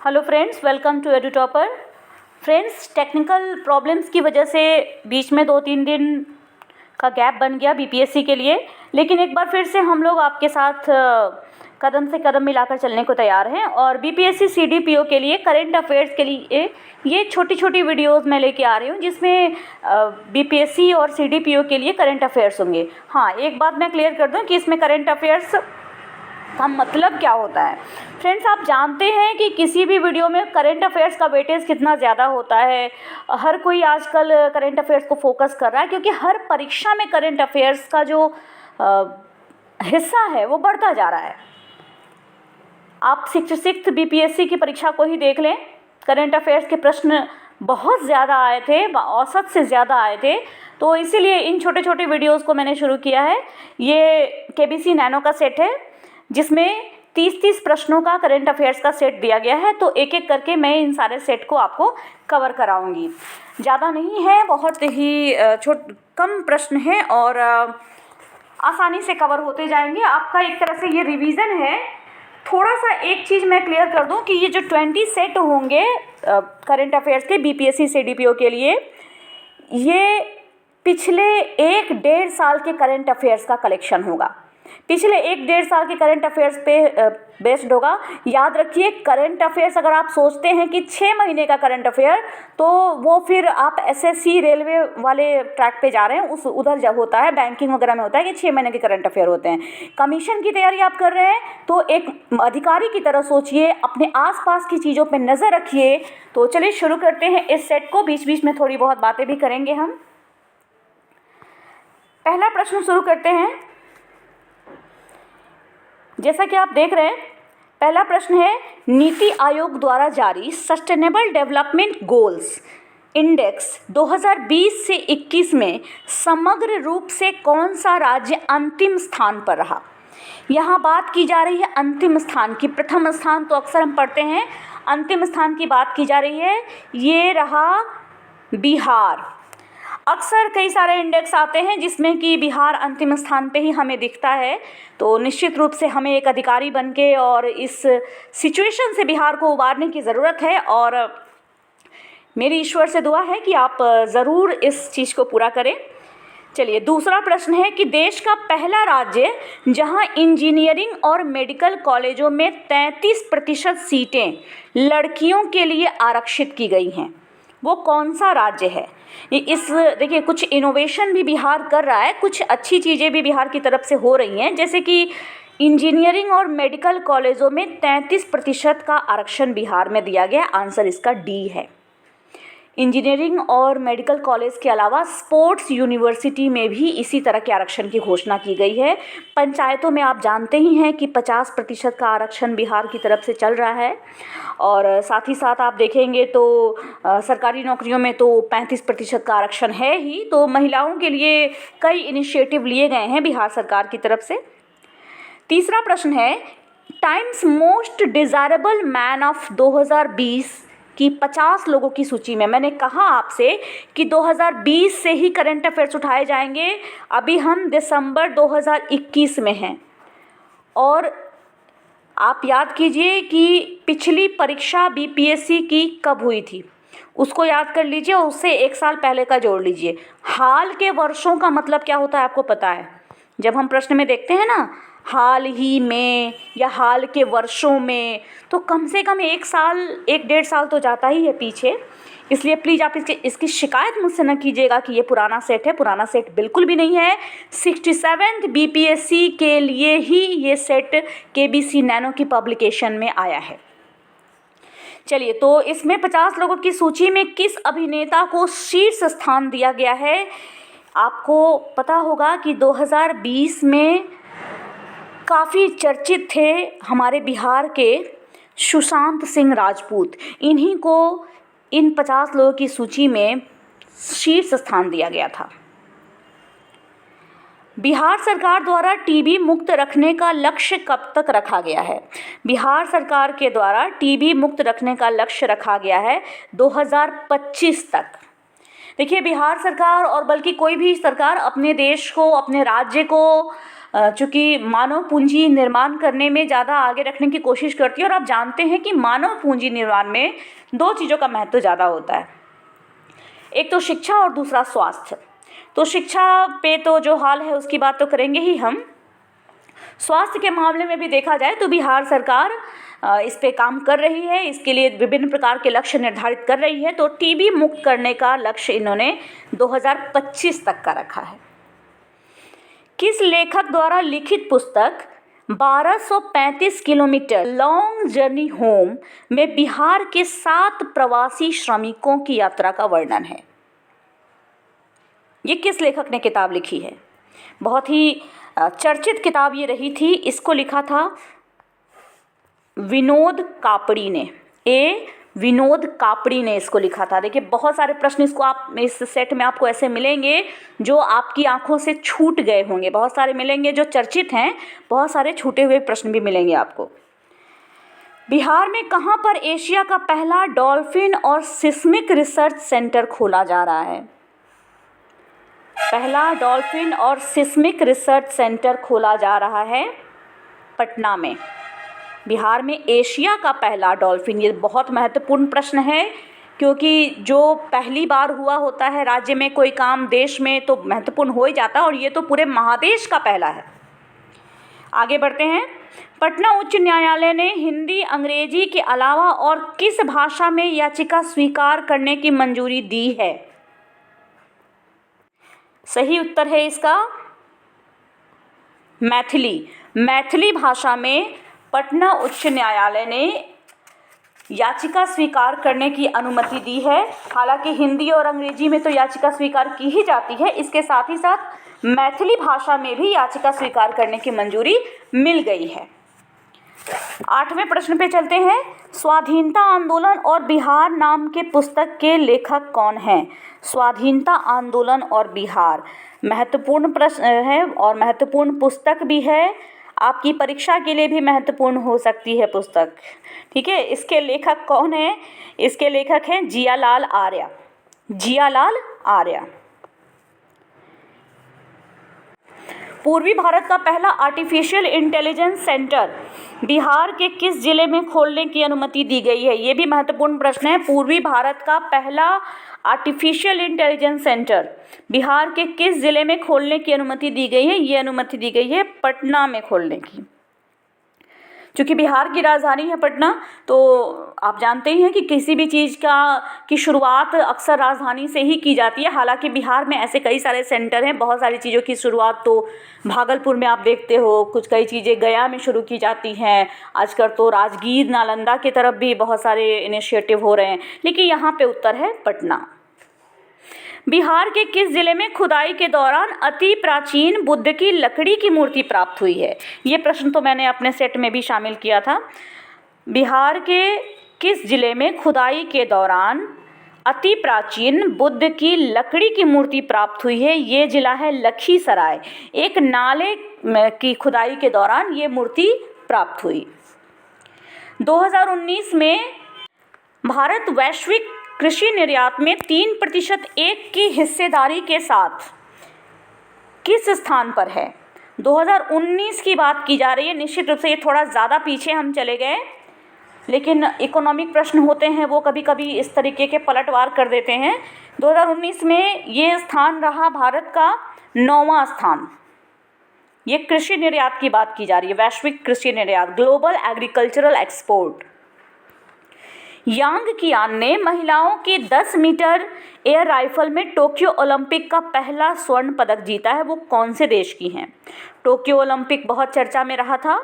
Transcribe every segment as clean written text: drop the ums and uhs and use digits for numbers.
Hello friends, welcome to Edu Topper. Friends, technical problems की वजह से बीच में 2-3 दिन का गैप बन गया बीपीएससी के लिए, लेकिन एक बार फिर से हम लोग आपके साथ कदम से कदम मिलाकर चलने को तैयार हैं। और बीपीएससी सीडीपीओ के लिए करंट अफेयर्स के लिए ये छोटी छोटी वीडियोस मैं लेके आ रही हूँ, जिसमें बीपीएससी और सीडीपीओ के लिए करंट अफेयर्स होंगे। हाँ, एक बात मैं क्लियर कर दूँ कि इसमें करंट अफेयर्स का मतलब क्या होता है। फ्रेंड्स, आप जानते हैं कि किसी भी वीडियो में करंट अफेयर्स का वेटेज कितना ज़्यादा होता है। हर कोई आजकल करंट अफेयर्स को फोकस कर रहा है, क्योंकि हर परीक्षा में करंट अफेयर्स का जो हिस्सा है वो बढ़ता जा रहा है। आप 66th बीपीएससी की परीक्षा को ही देख लें, करंट अफेयर्स के प्रश्न बहुत ज़्यादा आए थे, औसत से ज़्यादा आए थे। तो इसीलिए इन छोटे छोटे वीडियोज़ को मैंने शुरू किया है। ये केबीसी नैनो का सेट है, जिसमें 30-30 प्रश्नों का करंट अफेयर्स का सेट दिया गया है। तो एक एक करके मैं इन सारे सेट को आपको कवर कराऊंगी। ज़्यादा नहीं है, बहुत ही कम प्रश्न हैं और आसानी से कवर होते जाएंगे। आपका एक तरह से ये रिवीजन है। थोड़ा सा एक चीज़ मैं क्लियर कर दूं कि ये जो 20 सेट होंगे करंट अफेयर्स के बीपीएससी सीडीपीओ के लिए, ये पिछले 1-1.5 साल के करंट अफेयर्स का कलेक्शन होगा। पिछले 1-1.5 साल के करंट अफेयर्स पे बेस्ड होगा। याद रखिए, करंट अफेयर्स अगर आप सोचते हैं कि 6 महीने का करंट अफेयर, तो वो फिर आप एसएससी रेलवे वाले ट्रैक पे जा रहे हैं। उधर जब होता है बैंकिंग वगैरह में होता है कि 6 महीने के करंट अफेयर होते हैं। कमीशन की तैयारी आप कर रहे हैं तो एक अधिकारी की तरह सोचिए, अपने आसपास की चीज़ों पर नज़र रखिए। तो चलिए शुरू करते हैं इस सेट को। बीच बीच में थोड़ी बहुत बातें भी करेंगे हम। पहला प्रश्न शुरू करते हैं। जैसा कि आप देख रहे हैं, पहला प्रश्न है, नीति आयोग द्वारा जारी सस्टेनेबल डेवलपमेंट गोल्स इंडेक्स 2020 से 21 में समग्र रूप से कौन सा राज्य अंतिम स्थान पर रहा। यहाँ बात की जा रही है अंतिम स्थान की। प्रथम स्थान तो अक्सर हम पढ़ते हैं, अंतिम स्थान की बात की जा रही है। ये रहा बिहार। अक्सर कई सारे इंडेक्स आते हैं जिसमें कि बिहार अंतिम स्थान पे ही हमें दिखता है। तो निश्चित रूप से हमें एक अधिकारी बनके और इस सिचुएशन से बिहार को उबारने की ज़रूरत है। और मेरी ईश्वर से दुआ है कि आप ज़रूर इस चीज़ को पूरा करें। चलिए, दूसरा प्रश्न है कि देश का पहला राज्य जहां इंजीनियरिंग और मेडिकल कॉलेजों में 33% सीटें लड़कियों के लिए आरक्षित की गई हैं, वो कौन सा राज्य है। देखिए, कुछ इनोवेशन भी बिहार कर रहा है, कुछ अच्छी चीज़ें भी बिहार की तरफ से हो रही हैं। जैसे कि इंजीनियरिंग और मेडिकल कॉलेजों में 33% का आरक्षण बिहार में दिया गया। आंसर इसका डी है। इंजीनियरिंग और मेडिकल कॉलेज के अलावा स्पोर्ट्स यूनिवर्सिटी में भी इसी तरह के आरक्षण की घोषणा की गई है। पंचायतों में आप जानते ही हैं कि 50% का आरक्षण बिहार की तरफ से चल रहा है। और साथ ही साथ आप देखेंगे तो सरकारी नौकरियों में तो 35% का आरक्षण है ही। तो महिलाओं के लिए कई इनिशिएटिव लिए गए हैं बिहार सरकार की तरफ से। तीसरा प्रश्न है, times most desirable man of 2020 की 50 लोगों की सूची में, मैंने कहा आपसे कि 2020 से ही करंट अफेयर्स उठाए जाएंगे। अभी हम दिसंबर 2021 में हैं। और आप याद कीजिए कि पिछली परीक्षा बीपीएससी की कब हुई थी, उसको याद कर लीजिए और उससे 1 साल पहले का जोड़ लीजिए। हाल के वर्षों का मतलब क्या होता है आपको पता है। जब हम प्रश्न में देखते हैं ना, हाल ही में या हाल के वर्षों में, तो कम से कम 1 साल 1-1.5 साल तो जाता ही है पीछे। इसलिए प्लीज़ आप इसकी शिकायत मुझसे न कीजिएगा कि ये पुराना सेट है। पुराना सेट बिल्कुल भी नहीं है। 67th बीपीएससी के लिए ही ये सेट केबीसी नैनो की पब्लिकेशन में आया है। चलिए, तो इसमें 50 लोगों की सूची में किस अभिनेता को शीर्ष स्थान दिया गया है। आपको पता होगा कि 2020 में काफ़ी चर्चित थे हमारे बिहार के सुशांत सिंह राजपूत। इन्हीं को इन 50 लोगों की सूची में शीर्ष स्थान दिया गया था। बिहार सरकार द्वारा टीबी मुक्त रखने का लक्ष्य कब तक रखा गया है। बिहार सरकार के द्वारा टीबी मुक्त रखने का लक्ष्य रखा गया है 2025 तक। देखिए, बिहार सरकार और बल्कि कोई भी सरकार अपने देश को, अपने राज्य को चूँकि मानव पूंजी निर्माण करने में ज़्यादा आगे रखने की कोशिश करती है। और आप जानते हैं कि मानव पूंजी निर्माण में 2 चीज़ों का महत्व ज़्यादा होता है, एक तो शिक्षा और दूसरा स्वास्थ्य। तो शिक्षा पे तो जो हाल है उसकी बात तो करेंगे ही हम। स्वास्थ्य के मामले में भी देखा जाए तो बिहार सरकार इस पे काम कर रही है, इसके लिए विभिन्न प्रकार के लक्ष्य निर्धारित कर रही है। तो टीबी मुक्त करने का लक्ष्य इन्होंने 2025 तक का रखा है। किस लेखक द्वारा लिखित पुस्तक 1235 किलोमीटर लॉन्ग जर्नी होम में बिहार के 7 प्रवासी श्रमिकों की यात्रा का वर्णन है? ये किस लेखक ने किताब लिखी है? बहुत ही चर्चित किताब ये रही थी। इसको लिखा था विनोद कापड़ी ने। विनोद कापड़ी ने इसको लिखा था। देखिए बहुत सारे प्रश्न इस सेट में आपको ऐसे मिलेंगे जो आपकी आंखों से छूट गए होंगे, बहुत सारे मिलेंगे जो चर्चित हैं, बहुत सारे छूटे हुए प्रश्न भी मिलेंगे आपको। बिहार में कहाँ पर एशिया का पहला डॉल्फिन और सिस्मिक रिसर्च सेंटर खोला जा रहा है? पहला डॉल्फिन और सिस्मिक रिसर्च सेंटर खोला जा रहा है पटना में। बिहार में एशिया का पहला डॉल्फिन, ये बहुत महत्वपूर्ण प्रश्न है क्योंकि जो पहली बार हुआ होता है राज्य में कोई काम देश में तो महत्वपूर्ण हो ही जाता है, और ये तो पूरे महादेश का पहला है। आगे बढ़ते हैं। पटना उच्च न्यायालय ने हिंदी अंग्रेजी के अलावा और किस भाषा में याचिका स्वीकार करने की मंजूरी दी है? सही उत्तर है इसका मैथिली। मैथिली भाषा में पटना उच्च न्यायालय ने याचिका स्वीकार करने की अनुमति दी है। हालांकि हिंदी और अंग्रेजी में तो याचिका स्वीकार की ही जाती है, इसके साथ ही साथ मैथिली भाषा में भी याचिका स्वीकार करने की मंजूरी मिल गई है। 8वें प्रश्न पे चलते हैं। स्वाधीनता आंदोलन और बिहार नाम के पुस्तक के लेखक कौन हैं? स्वाधीनता आंदोलन और बिहार महत्वपूर्ण प्रश्न है और महत्वपूर्ण पुस्तक भी है, आपकी परीक्षा के लिए भी महत्वपूर्ण हो सकती है पुस्तक। ठीक है, इसके लेखक कौन है? इसके लेखक हैं जियालाल आर्या। जियालाल आर्या। पूर्वी भारत का पहला आर्टिफिशियल इंटेलिजेंस सेंटर बिहार के किस जिले में खोलने की अनुमति दी गई है? ये भी महत्वपूर्ण प्रश्न है। पूर्वी भारत का पहला आर्टिफिशियल इंटेलिजेंस सेंटर बिहार के किस जिले में खोलने की अनुमति दी गई है? ये अनुमति दी गई है पटना में खोलने की। चूँकि बिहार की राजधानी है पटना, तो आप जानते ही हैं कि किसी भी चीज़ की शुरुआत अक्सर राजधानी से ही की जाती है। हालांकि बिहार में ऐसे कई सारे सेंटर हैं, बहुत सारी चीज़ों की शुरुआत तो भागलपुर में आप देखते हो, कुछ कई चीज़ें गया में शुरू की जाती हैं, आजकल तो राजगीर नालंदा की तरफ भी बहुत सारे इनिशिएटिव हो रहे हैं, लेकिन यहाँ पे उत्तर है पटना। बिहार के किस जिले में खुदाई के दौरान अति प्राचीन बुद्ध की लकड़ी की मूर्ति प्राप्त हुई है? ये प्रश्न तो मैंने अपने सेट में भी शामिल किया था। बिहार के किस जिले में खुदाई के दौरान अति प्राचीन बुद्ध की लकड़ी की मूर्ति प्राप्त हुई है? ये जिला है लखीसराय। एक नाले की खुदाई के दौरान ये मूर्ति प्राप्त हुई। 2019 में भारत वैश्विक कृषि निर्यात में 3% एक की हिस्सेदारी के साथ किस स्थान पर है? 2019 की बात की जा रही है। निश्चित रूप से ये थोड़ा ज़्यादा पीछे हम चले गए, लेकिन इकोनॉमिक प्रश्न होते हैं वो कभी कभी इस तरीके के पलटवार कर देते हैं। 2019 में ये स्थान रहा भारत का 9वां स्थान। ये कृषि निर्यात की बात की जा रही है, वैश्विक कृषि निर्यात, ग्लोबल एग्रीकल्चरल एक्सपोर्ट। यांग कियान ने महिलाओं की 10 मीटर एयर राइफल में टोक्यो ओलंपिक का पहला स्वर्ण पदक जीता है। वो कौन से देश की हैं? टोक्यो ओलंपिक बहुत चर्चा में रहा था।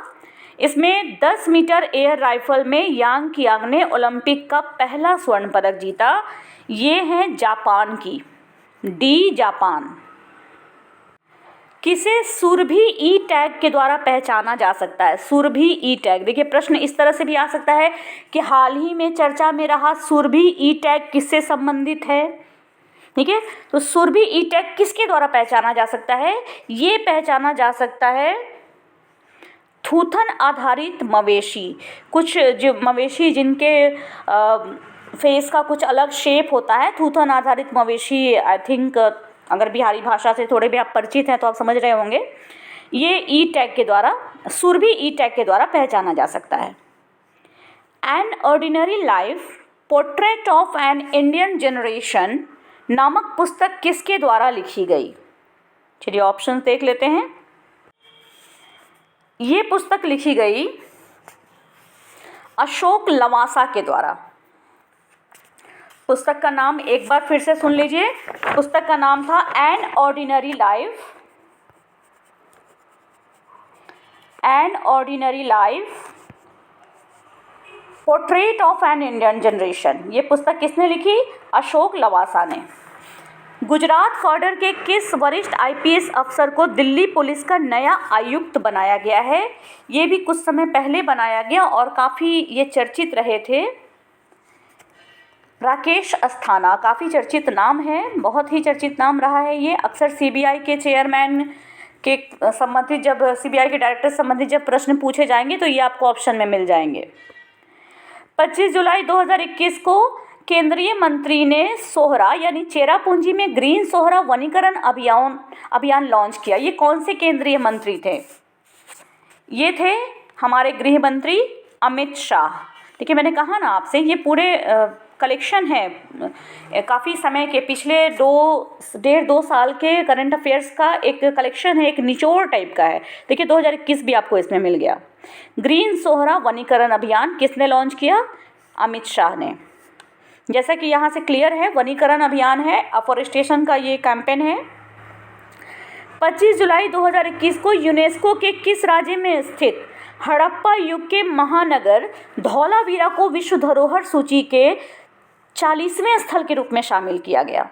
इसमें 10 मीटर एयर राइफल में यांग कियांग ने ओलंपिक का पहला स्वर्ण पदक जीता। ये हैं जापान की, डी जापान। किसे सुरभि ई टैग के द्वारा पहचाना जा सकता है? सुरभि ई टैग, देखिए प्रश्न इस तरह से भी आ सकता है कि हाल ही में चर्चा में रहा सुरभि ई टैग किससे संबंधित है? ठीक है, तो सुरभि ई टैग किसके द्वारा पहचाना जा सकता है? ये पहचाना जा सकता है थूथन आधारित मवेशी। कुछ जो मवेशी जिनके फेस का कुछ अलग शेप होता है, थूथन आधारित मवेशी, आई थिंक अगर बिहारी भाषा से थोड़े भी आप परिचित हैं तो आप समझ रहे होंगे। ये ई टैग के द्वारा, सुरभि ई टैग के द्वारा पहचाना जा सकता है। An ordinary life portrait of an Indian generation नामक पुस्तक किसके द्वारा लिखी गई? चलिए ऑप्शन देख लेते हैं। ये पुस्तक लिखी गई अशोक लवासा के द्वारा। पुस्तक का नाम एक बार फिर से सुन लीजिए। पुस्तक का नाम था an ordinary life, an ordinary life portrait of an Indian generation. ये पुस्तक किसने लिखी? अशोक लवासा ने। गुजरात कॉडर के किस वरिष्ठ आईपीएस अफसर को दिल्ली पुलिस का नया आयुक्त बनाया गया है? ये भी कुछ समय पहले बनाया गया और काफ़ी ये चर्चित रहे थे। राकेश अस्थाना, काफ़ी चर्चित नाम है, बहुत ही चर्चित नाम रहा है ये। अक्सर सीबीआई के चेयरमैन के संबंधित, जब सीबीआई के डायरेक्टर संबंधित जब प्रश्न पूछे जाएंगे तो ये आपको ऑप्शन में मिल जाएंगे। 25 जुलाई 2021 को केंद्रीय मंत्री ने सोहरा यानी चेरापूंजी में ग्रीन सोहरा वनीकरण अभियान लॉन्च किया। ये कौन से केंद्रीय मंत्री थे? ये थे हमारे गृह मंत्री अमित शाह। देखिए मैंने कहा ना आपसे, ये पूरे कलेक्शन है काफ़ी समय के, पिछले 1.5-2 साल के करंट अफेयर्स का एक कलेक्शन है, एक निचोड़ टाइप का है। देखिए 2021 भी आपको इसमें मिल गया। ग्रीन सोहरा वनीकरण अभियान किसने लॉन्च किया? अमित शाह ने। जैसा कि यहाँ से क्लियर है, वनीकरण अभियान है, अफॉरेस्टेशन का ये कैंपेन है। 25 जुलाई 2021 को यूनेस्को के किस राज्य में स्थित हड़प्पा युग के महानगर धौलावीरा को विश्व धरोहर सूची के 40वें स्थल के रूप में शामिल किया गया?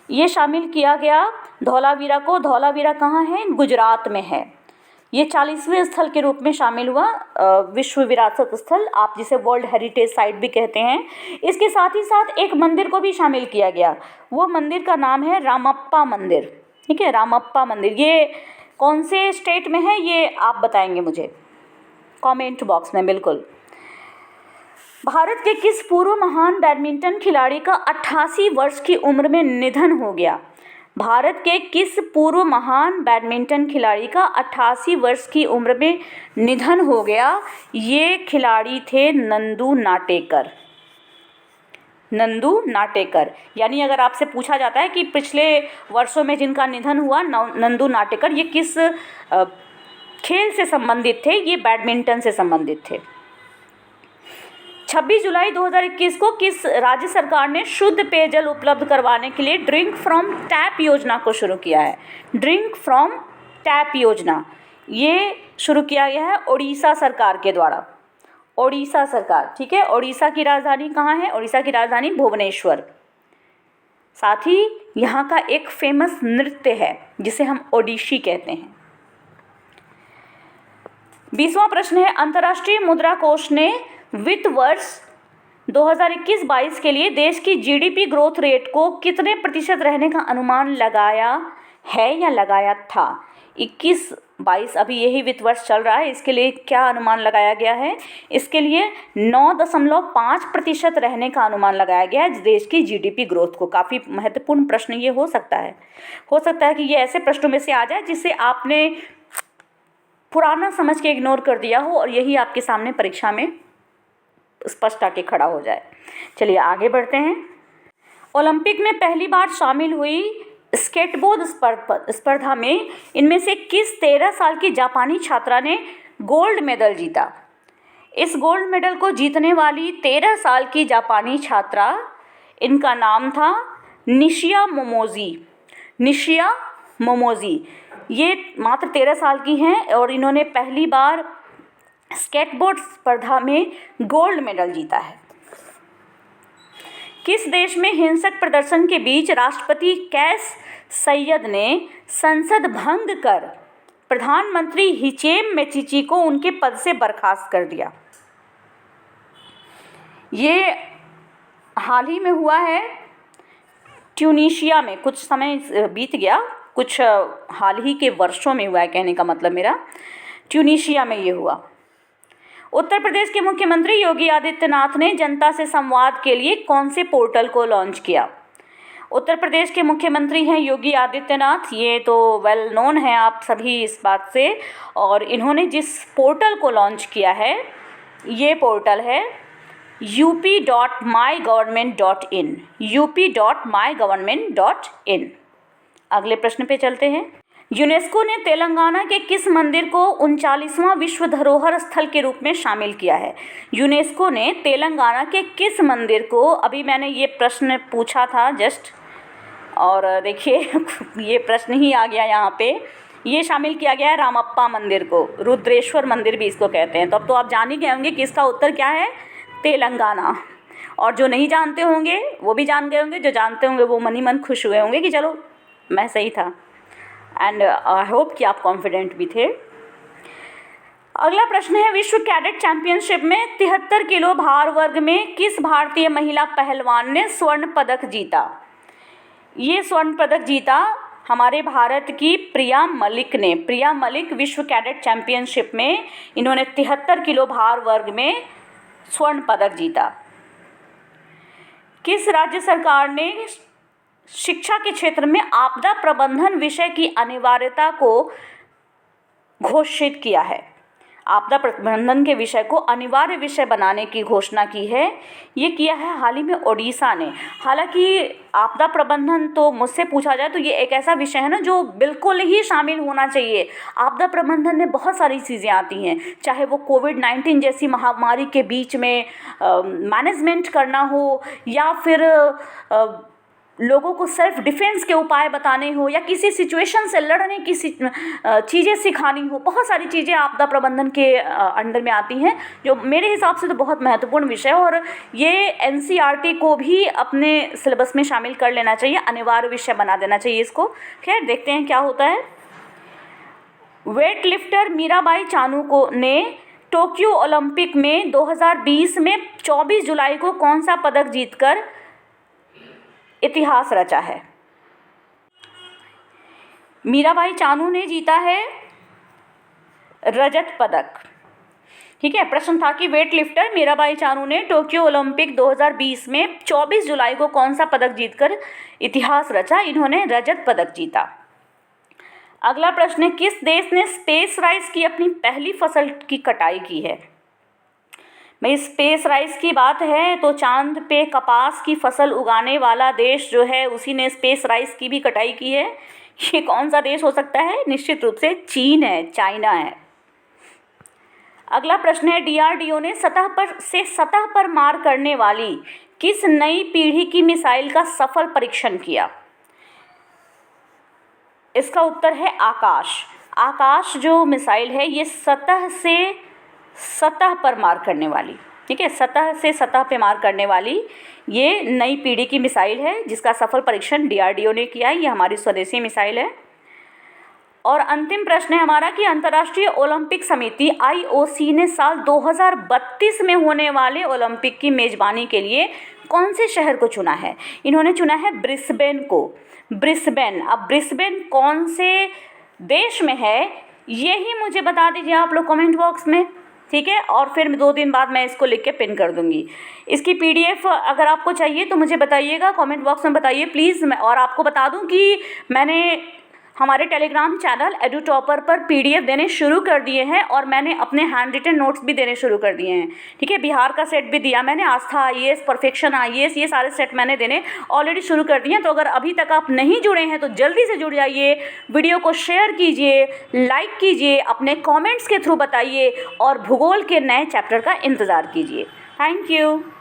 ये शामिल किया गया धौलावीरा को। धौलावीरा कहाँ है? गुजरात में है। ये 40वें स्थल के रूप में शामिल हुआ, विश्व विरासत स्थल, आप जिसे वर्ल्ड हेरिटेज साइट भी कहते हैं। इसके साथ ही साथ एक मंदिर को भी शामिल किया गया। वो मंदिर का नाम है रामप्पा मंदिर। ठीक है, रामप्पा मंदिर। ये कौन से स्टेट में है ये आप बताएंगे मुझे कमेंट बॉक्स में। बिल्कुल। भारत के किस पूर्व महान बैडमिंटन खिलाड़ी का 88 वर्ष की उम्र में निधन हो गया? भारत के किस पूर्व महान बैडमिंटन खिलाड़ी का 88 वर्ष की उम्र में निधन हो गया? ये खिलाड़ी थे नंदू नाटेकर। नंदू नाटेकर, यानी अगर आपसे पूछा जाता है कि पिछले वर्षों में जिनका निधन हुआ नंदू नाटेकर, ये किस खेल से संबंधित थे? ये बैडमिंटन से संबंधित थे। 26 जुलाई 2021 को किस राज्य सरकार ने शुद्ध पेयजल उपलब्ध करवाने के लिए ड्रिंक फ्रॉम टैप योजना को शुरू किया है? ड्रिंक फ्रॉम टैप योजना ये शुरू किया गया है ओडिशा सरकार के द्वारा। ओडिशा सरकार, ठीक है। ओडिशा की राजधानी कहाँ है? ओडिशा की राजधानी भुवनेश्वर। साथ ही यहाँ का एक फेमस नृत्य है जिसे हम ओडिशी कहते हैं। 20वां प्रश्न है, अंतर्राष्ट्रीय मुद्रा कोष ने वित्त वर्ष 2021-22 के लिए देश की जीडीपी ग्रोथ रेट को कितने प्रतिशत रहने का अनुमान लगाया है या लगाया था? 21-22 अभी यही वित्त वर्ष चल रहा है, इसके लिए क्या अनुमान लगाया गया है? इसके लिए 9.5% रहने का अनुमान लगाया गया है देश की जीडीपी ग्रोथ को। काफ़ी महत्वपूर्ण प्रश्न ये हो सकता है कि ये ऐसे प्रश्नों में से आ जाए जिसे आपने पुराना समझ के इग्नोर कर दिया हो और यही आपके सामने परीक्षा में स्पष्ट आके खड़ा हो जाए। चलिए आगे बढ़ते हैं। ओलंपिक में पहली बार शामिल हुई स्केटबोर्ड स्पर्धा में इनमें से किस 13 साल की जापानी छात्रा ने गोल्ड मेडल जीता? इस गोल्ड मेडल को जीतने वाली 13 साल की जापानी छात्रा, इनका नाम था निशिया मोमोजी। ये मात्र 13 साल की हैं और इन्होंने पहली बार स्केटबोर्ड स्पर्धा में गोल्ड मेडल जीता है। किस देश में हिंसक प्रदर्शन के बीच राष्ट्रपति कैस सैयद ने संसद भंग कर प्रधानमंत्री हिचेम मेचिची को उनके पद से बर्खास्त कर दिया? ये हाल ही में हुआ है ट्यूनीशिया में। कुछ समय बीत गया, कुछ हाल ही के वर्षों में हुआ है, कहने का मतलब मेरा। ट्यूनीशिया में ये हुआ। उत्तर प्रदेश के मुख्यमंत्री योगी आदित्यनाथ ने जनता से संवाद के लिए कौन से पोर्टल को लॉन्च किया? उत्तर प्रदेश के मुख्यमंत्री हैं योगी आदित्यनाथ। ये तो वेल नोन है आप सभी इस बात से। और इन्होंने जिस पोर्टल को लॉन्च किया है, ये पोर्टल है up.mygovernment.in, up.mygovernment.in। अगले प्रश्न पे चलते हैं। यूनेस्को ने तेलंगाना के किस मंदिर को 39वां विश्व धरोहर स्थल के रूप में शामिल किया है? यूनेस्को ने तेलंगाना के किस मंदिर को, अभी मैंने ये प्रश्न पूछा था जस्ट, और देखिए ये प्रश्न ही आ गया यहाँ पे। ये शामिल किया गया है रामप्पा मंदिर को, रुद्रेश्वर मंदिर भी इसको कहते हैं। तो अब तो आप जान ही गए होंगे कि इसका उत्तर क्या है, तेलंगाना। और जो नहीं जानते होंगे वो भी जान गए होंगे, जो जानते होंगे वो मन ही मन खुश हुए होंगे कि चलो मैं सही था। एंड आई होप कि आप कॉन्फिडेंट भी थे। अगला प्रश्न है, विश्व कैडेट चैंपियनशिप में 73 किलो भार वर्ग में किस भारतीय महिला पहलवान ने स्वर्ण पदक जीता? ये स्वर्ण पदक जीता हमारे भारत की प्रिया मलिक ने। प्रिया मलिक विश्व कैडेट चैंपियनशिप में इन्होंने 73 किलो भार वर्ग में स्वर्ण पदक जीता। किस राज्य सरकार ने शिक्षा के क्षेत्र में आपदा प्रबंधन विषय की अनिवार्यता को घोषित किया है? आपदा प्रबंधन के विषय को अनिवार्य विषय बनाने की घोषणा की है। ये किया है हाल ही में ओडिशा ने। हालांकि आपदा प्रबंधन तो मुझसे पूछा जाए तो ये एक ऐसा विषय है ना जो बिल्कुल ही शामिल होना चाहिए। आपदा प्रबंधन में बहुत सारी चीज़ें आती हैं, चाहे वो कोविड-19 जैसी महामारी के बीच में मैनेजमेंट करना हो, या फिर लोगों को सेल्फ डिफेंस के उपाय बताने हो, या किसी सिचुएशन से लड़ने की चीज़ें सिखानी हो। बहुत सारी चीज़ें आपदा प्रबंधन के अंडर में आती हैं, जो मेरे हिसाब से तो बहुत महत्वपूर्ण विषय है। और ये एनसीईआरटी को भी अपने सिलेबस में शामिल कर लेना चाहिए, अनिवार्य विषय बना देना चाहिए इसको। खैर देखते हैं क्या होता है। वेट लिफ्टर मीराबाई चानू ने टोक्यो ओलंपिक में 2020 में 24 जुलाई को कौन सा पदक जीतकर इतिहास रचा है? मीराबाई चानू ने जीता है रजत पदक। ठीक है, प्रश्न था कि वेट लिफ्टर मीराबाई चानू ने टोक्यो ओलंपिक 2020 में 24 जुलाई को कौन सा पदक जीतकर इतिहास रचा? इन्होंने रजत पदक जीता। अगला प्रश्न है, किस देश ने स्पेस राइस की अपनी पहली फसल की कटाई की है? भाई स्पेस राइस की बात है तो चांद पे कपास की फसल उगाने वाला देश जो है उसी ने स्पेस राइस की भी कटाई की है। ये कौन सा देश हो सकता है? निश्चित रूप से चीन है, चाइना है। अगला प्रश्न है, डीआरडीओ ने सतह पर मार करने वाली किस नई पीढ़ी की मिसाइल का सफल परीक्षण किया? इसका उत्तर है आकाश। आकाश जो मिसाइल है ये सतह पर मार करने वाली, ठीक है, सतह से सतह पे मार करने वाली ये नई पीढ़ी की मिसाइल है जिसका सफल परीक्षण डीआरडीओ ने किया है। ये हमारी स्वदेशी मिसाइल है। और अंतिम प्रश्न है हमारा कि अंतर्राष्ट्रीय ओलंपिक समिति आईओसी ने साल 2032 में होने वाले ओलंपिक की मेजबानी के लिए कौन से शहर को चुना है? इन्होंने चुना है ब्रिस्बेन को। ब्रिस्बेन, अब ब्रिस्बेन कौन से देश में है यही मुझे बता दीजिए आप लोग कमेंट बॉक्स में, ठीक है। और फिर 2 दिन बाद मैं इसको लिख के पिन कर दूंगी। इसकी पीडीएफ अगर आपको चाहिए तो मुझे बताइएगा, कमेंट बॉक्स में बताइए प्लीज़। और आपको बता दूं कि मैंने हमारे टेलीग्राम चैनल एडुटॉपर पर पीडीएफ देने शुरू कर दिए हैं और मैंने अपने हैंड रिटन नोट्स भी देने शुरू कर दिए हैं, ठीक है। बिहार का सेट भी दिया मैंने, आस्था आईएएस, परफेक्शन आईएएस, ये सारे सेट मैंने देने ऑलरेडी शुरू कर दिए हैं। तो अगर अभी तक आप नहीं जुड़े हैं तो जल्दी से जुड़ जाइए, वीडियो को शेयर कीजिए, लाइक कीजिए, अपने कॉमेंट्स के थ्रू बताइए और भूगोल के नए चैप्टर का इंतज़ार कीजिए। Thank you.